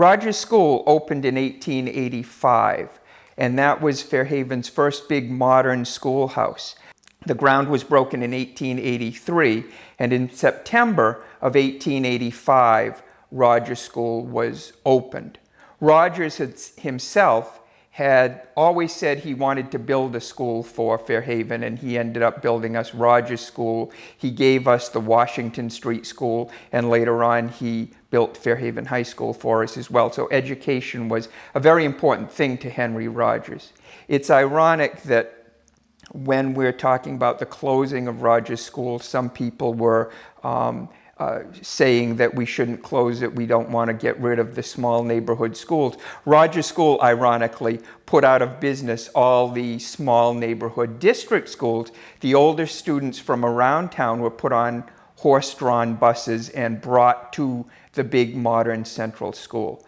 Rogers School opened in 1885, and that was Fairhaven's first big modern schoolhouse. The ground was broken in 1883, and in September of 1885, Rogers School was opened. Rogers himself had always said he wanted to build a school for Fairhaven, and he ended up building us Rogers School. He gave us the Washington Street School, and later on he built Fairhaven High School for us as well. So education was a very important thing to Henry Rogers. It's ironic that when we're talking about the closing of Rogers School, some people were saying that we shouldn't close it, we don't want to get rid of the small neighborhood schools. Rogers School, ironically, put out of business all the small neighborhood district schools. The older students from around town were put on horse-drawn buses and brought to the big modern central school.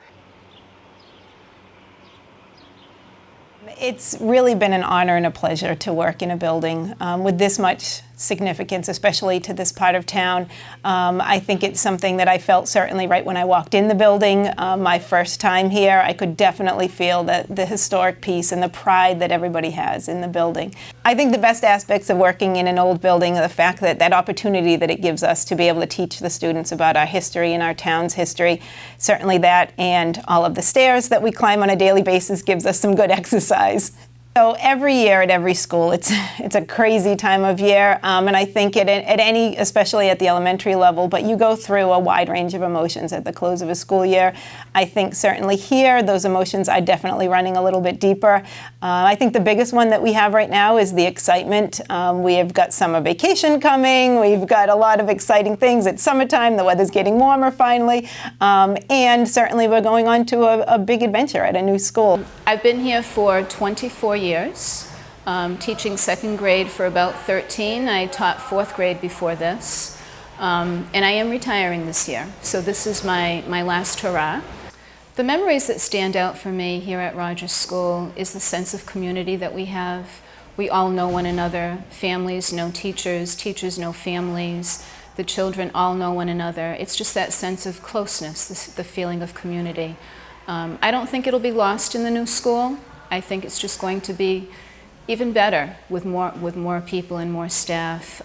It's really been an honor and a pleasure to work in a building with this much significance, especially to this part of town. I think it's something that I felt certainly right when I walked in the building. My first time here, I could definitely feel the historic piece and the pride that everybody has in the building. I think the best aspects of working in an old building are the fact that that opportunity that it gives us to be able to teach the students about our history and our town's history. Certainly that, and all of the stairs that we climb on a daily basis gives us some good exercise. So every year at every school, it's a crazy time of year, and I think at any, especially at the elementary level, but you go through a wide range of emotions at the close of a school year. I think certainly here, those emotions are definitely running a little bit deeper. I think the biggest one that we have right now is the excitement. We have got summer vacation coming. We've got a lot of exciting things. It's summertime. The weather's getting warmer finally, and certainly we're going on to a big adventure at a new school. I've been here for 24 years, teaching second grade for about 13. I taught fourth grade before this, and I am retiring this year, so this is my last hurrah. The memories that stand out for me here at Rogers School is the sense of community that we have. We all know one another. Families know teachers, teachers know families, the children all know one another. It's just that sense of closeness, the feeling of community. I don't think it'll be lost in the new school. I think it's just going to be even better with more people and more staff.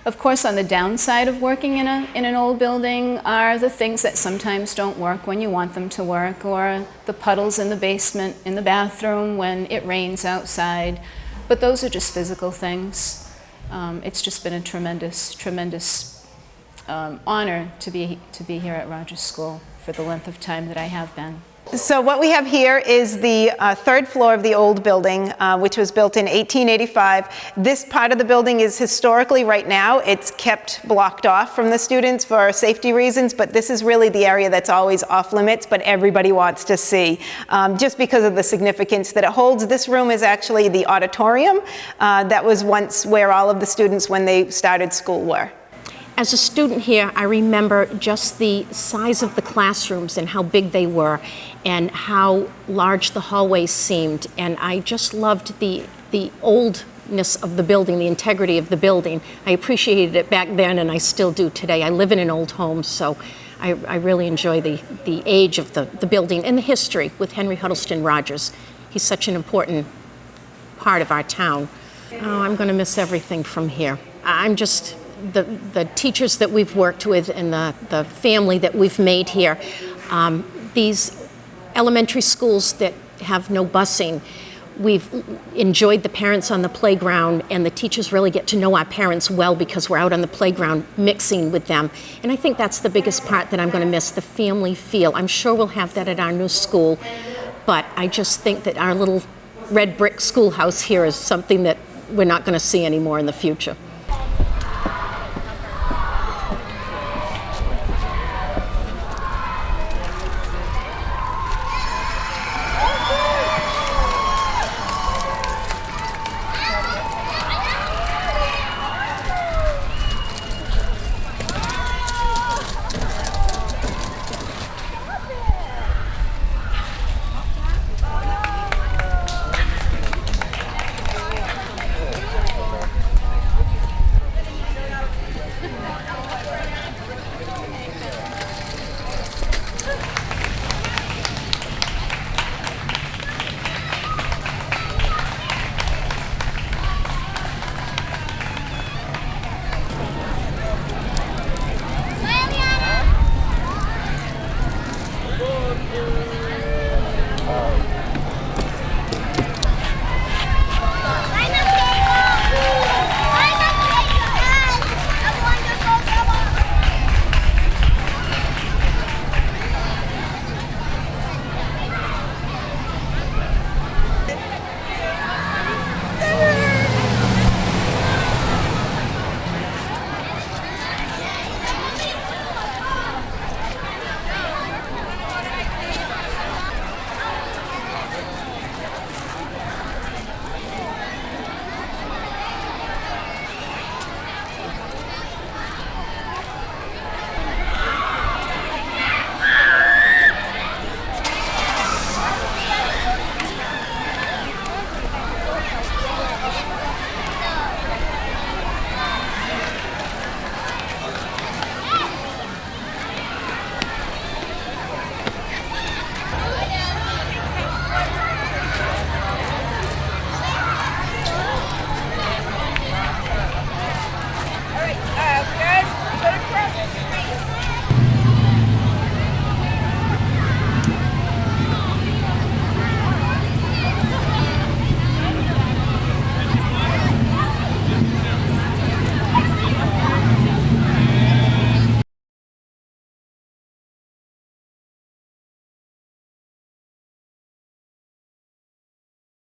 Of course, on the downside of working in an old building are the things that sometimes don't work when you want them to work, or the puddles in the basement, in the bathroom when it rains outside. But those are just physical things. It's just been a tremendous honor to be here at Rogers School for the length of time that I have been. So what we have here is the third floor of the old building, which was built in 1885. This part of the building is historically, right now, it's kept blocked off from the students for safety reasons, but this is really the area that's always off limits, but everybody wants to see, just because of the significance that it holds. This room is actually the auditorium. That was once where all of the students, when they started school, were. As a student here, I remember just the size of the classrooms and how big they were and how large the hallways seemed. And I just loved the oldness of the building, the integrity of the building. I appreciated it back then, and I still do today. I live in an old home, so I really enjoy the age of the building and the history with Henry Huddleston Rogers. He's such an important part of our town. Oh, I'm going to miss everything from here. I'm just... The teachers that we've worked with and the family that we've made here, these elementary schools that have no busing, we've enjoyed the parents on the playground, and the teachers really get to know our parents well because we're out on the playground mixing with them. And I think that's the biggest part that I'm going to miss, the family feel. I'm sure we'll have that at our new school, but I just think that our little red brick schoolhouse here is something that we're not going to see anymore in the future.